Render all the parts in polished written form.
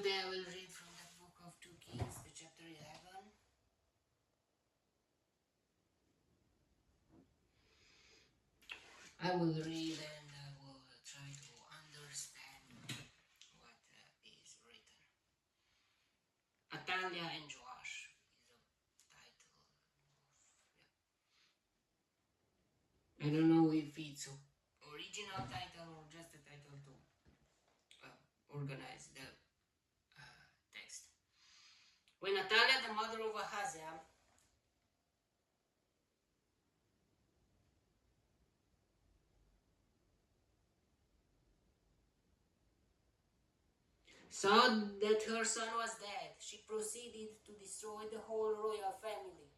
Today I will read from the book of 2 Kings, the chapter 11. I will read and I will try to understand what is written. Athaliah and Joash is the title. I don't know if it's original title or just a title to organize the text. When Athaliah, the mother of Ahaziah, saw that her son was dead, she proceeded to destroy the whole royal family.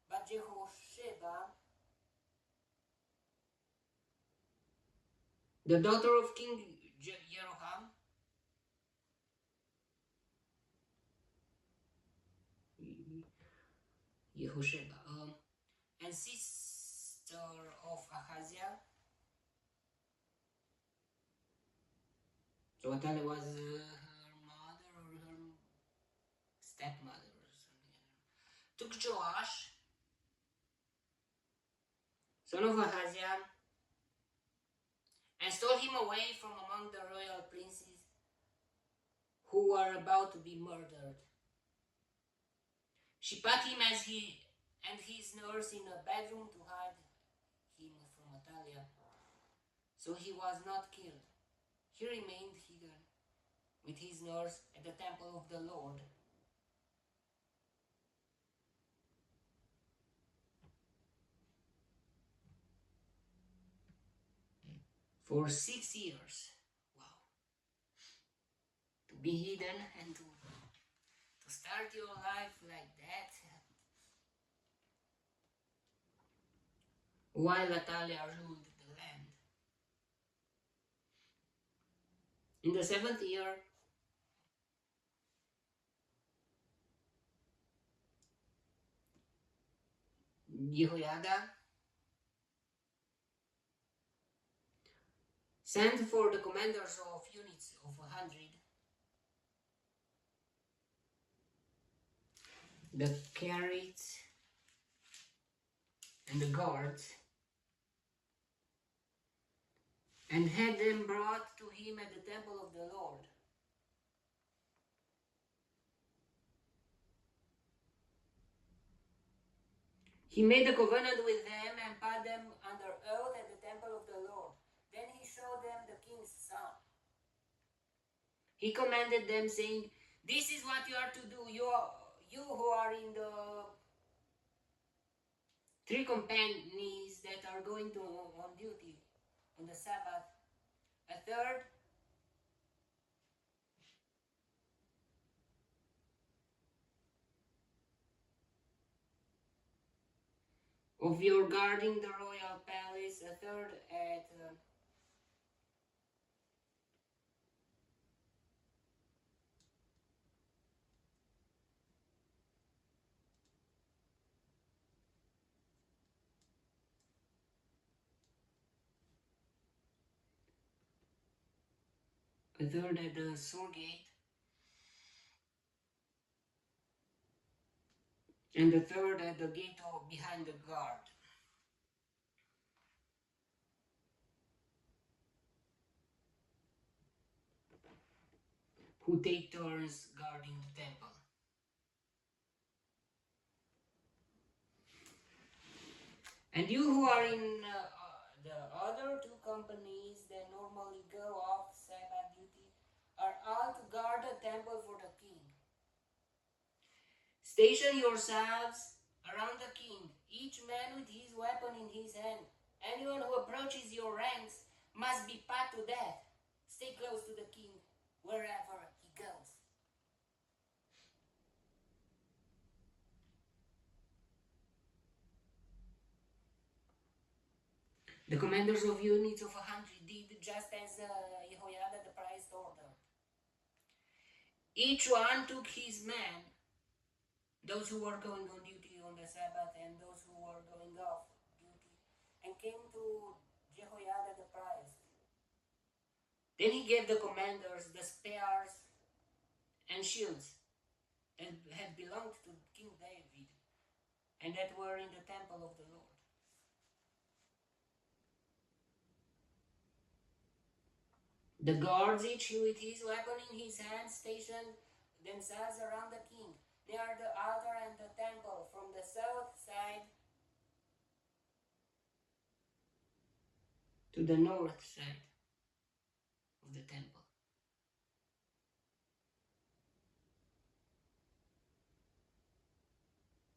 But Jehosheba, the daughter of King Jeroham, and sister of Ahaziah, so Athaliah was her mother or her stepmother or something, took Joash, son of Ahaziah, and stole him away from among the royal princes who were about to be murdered. She put him as he and his nurse in a bedroom to hide him from Athaliah, so he was not killed. He remained hidden with his nurse at the temple of the Lord. For 6 years. Wow. To be hidden and to start your life like that. While Athaliah ruled the land. In the 7th year, Jehoiada sent for the commanders of units of 100, the chariots and the guards, and had them brought to him at the temple of the Lord. He made a covenant with them and put them under oath at the temple of the Lord. Then he showed them the king's son. He commanded them, saying, "This is what you are to do, you who are in the 3 companies that are going on duty on the Sabbath. A third of your guarding the royal palace, a third at the Sword Gate, and the third at the gate behind the guard." Who take turns guarding the temple. And you who are in the other 2 companies that normally go off Sabbath duty are all to guard the temple for the king. Station yourselves around the king, each man with his weapon in his hand. Anyone who approaches your ranks must be put to death. Stay close to the king wherever he goes. The commanders of units of 100 did just as Jehoiada the priest ordered. Each one took his men, those who were going on duty on the Sabbath and those who were going off duty, and came to Jehoiada the priest. Then he gave the commanders the spears and shields that had belonged to King David and that were in the temple of the Lord. The guards, each with his weapon in his hand, stationed themselves around the king, near the altar and the temple, from the south side to the north side of the temple.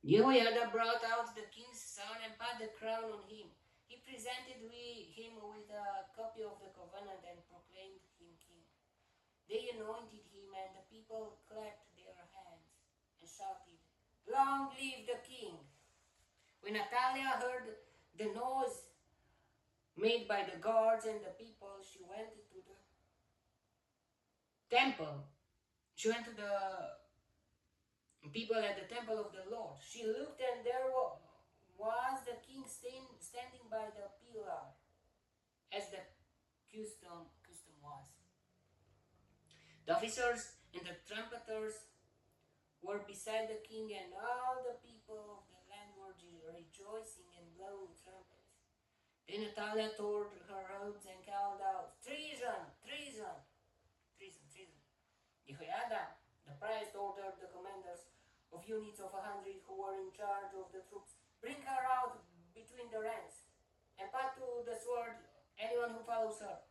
Jehoiada brought out the king's son and put the crown on him. He presented him with a copy of the covenant and proclaimed him king. They anointed him, and the people clapped their hands and shouted, "Long live the king!" When Athaliah heard the noise made by the guards and the people, she went to the temple. She went to the people at the temple of the Lord. She looked, and there was the king standing by the pillar, as the custom was. The officers and the trumpeters were beside the king, and all the people of the land were rejoicing and blowing trumpets. Then Athaliah tore her robes and called out, "Treason! Treason! Treason! Treason!" Jehoiada, the priest, ordered the commanders of units of 100 who were in charge of the troops, "Bring her out between the ranks, and put to the sword anyone who follows her."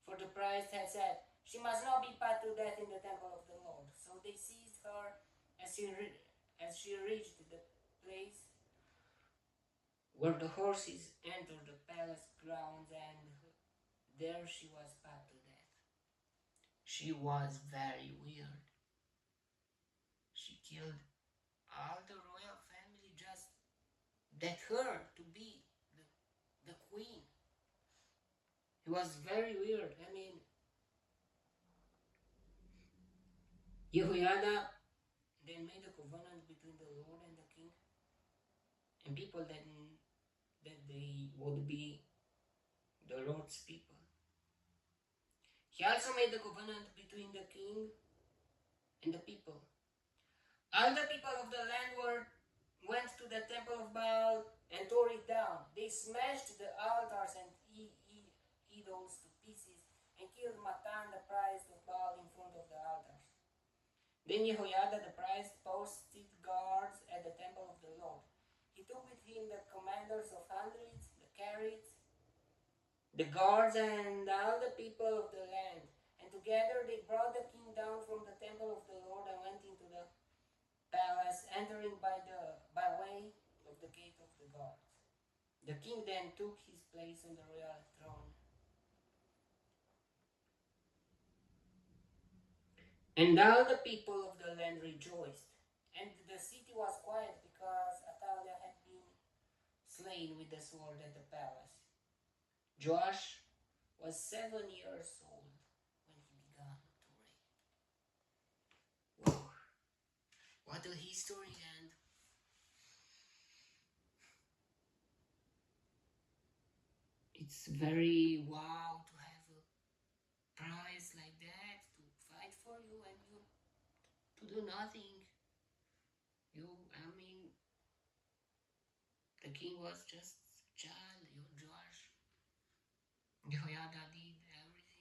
For the priest had said, "She must not be put to death in the temple of the Lord." So they seized her as she reached the place where the horses entered the palace grounds, and there she was put to death. She was very weird. She killed all the royal family just that her to be the queen. It was very weird. I mean, Jehoiada then made a covenant between the Lord and the king and people that they would be the Lord's people. He also made a covenant between the king and the people. All the people of the land went to the temple of Baal and tore it down. They smashed the altars and idols to pieces and killed Matan, the priest of Baal, in front of the altars. Then Jehoiada the priest posted guards at the temple of the Lord. He took with him the commanders of hundreds, the chariots, the guards, and all the people of the land. And together they brought the king down from the temple of the Lord and went into the palace, entering by way of the gate of the guards. The king then took his place on the royal throne. And all the people of the land rejoiced, and the city was quiet because Athaliah had been slain with the sword at the palace. Joash was 7 years old when he began to reign. Wow, what a history! And it's very wow to have a prize like that to fight for you and you to do nothing. I mean, the king was just a child, Joash. Jehoiada did everything.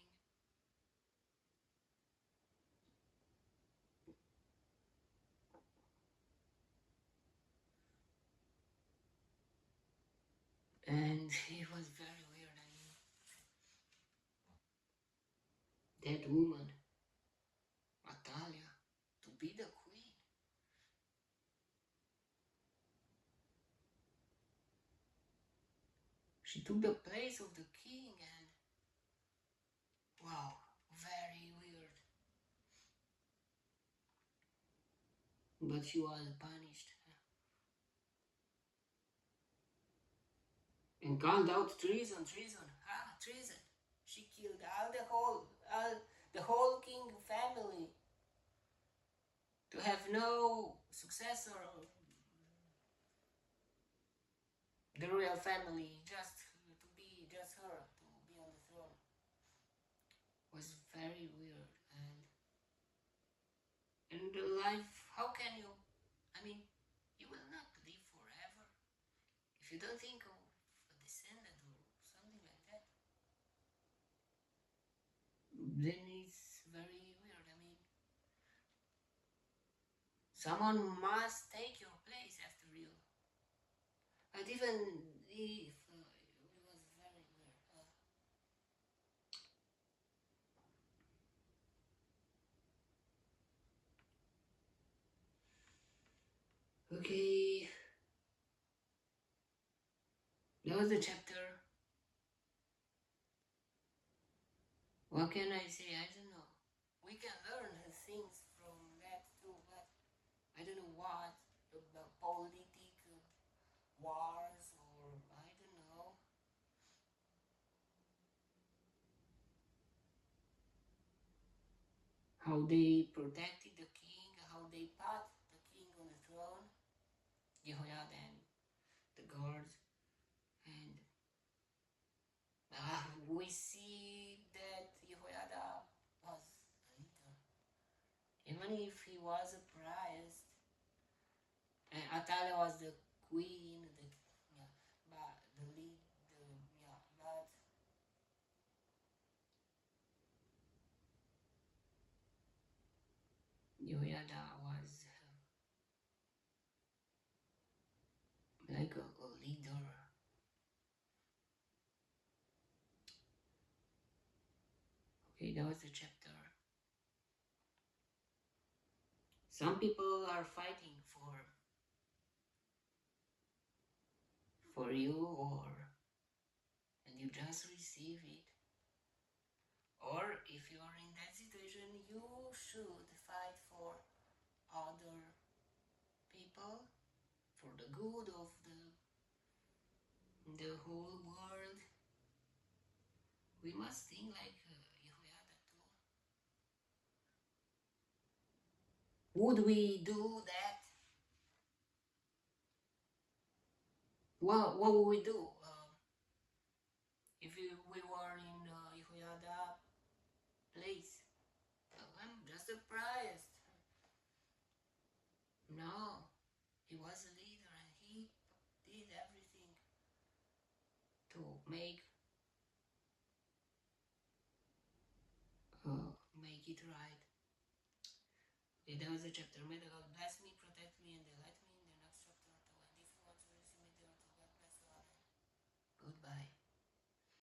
And it was very weird. I mean, that woman, Athaliah, to be the queen. She took the place of the king, and wow, very weird. But she was punished and called out, "Treason, treason, treason." She killed the whole king family to have no successor. The royal family, just to be just her to be on the throne, was very weird. And And life, how can you? I mean, you will not live forever if you don't think of a descendant or something like that. Then it's very weird. I mean, someone must take your place after you. But even if it was very weird. Okay, that was the chapter. What can I say? I don't know. We can learn things from that too, but I don't know what about political wars or I don't know. How they protected the king, how they put the king on the throne, Jehoiada and the guards, and we see that Jehoiada was a leader, even if he was a priest, and Atalia was the queen, the yeah, but the lead, the yeah, but Jehoiada was like a leader. Okay, that was the chapter. Some people are fighting for you, or and you just receive it. Or if you are in that situation, you should fight for other people, for the good of the whole world. We must think like Jehoiada too. Would we do that? What would we do if we were in Jehoiada place? I'm just surprised. No, he was a leader and he did everything to make it right. Okay, that was the chapter. May the God bless me, protect me, and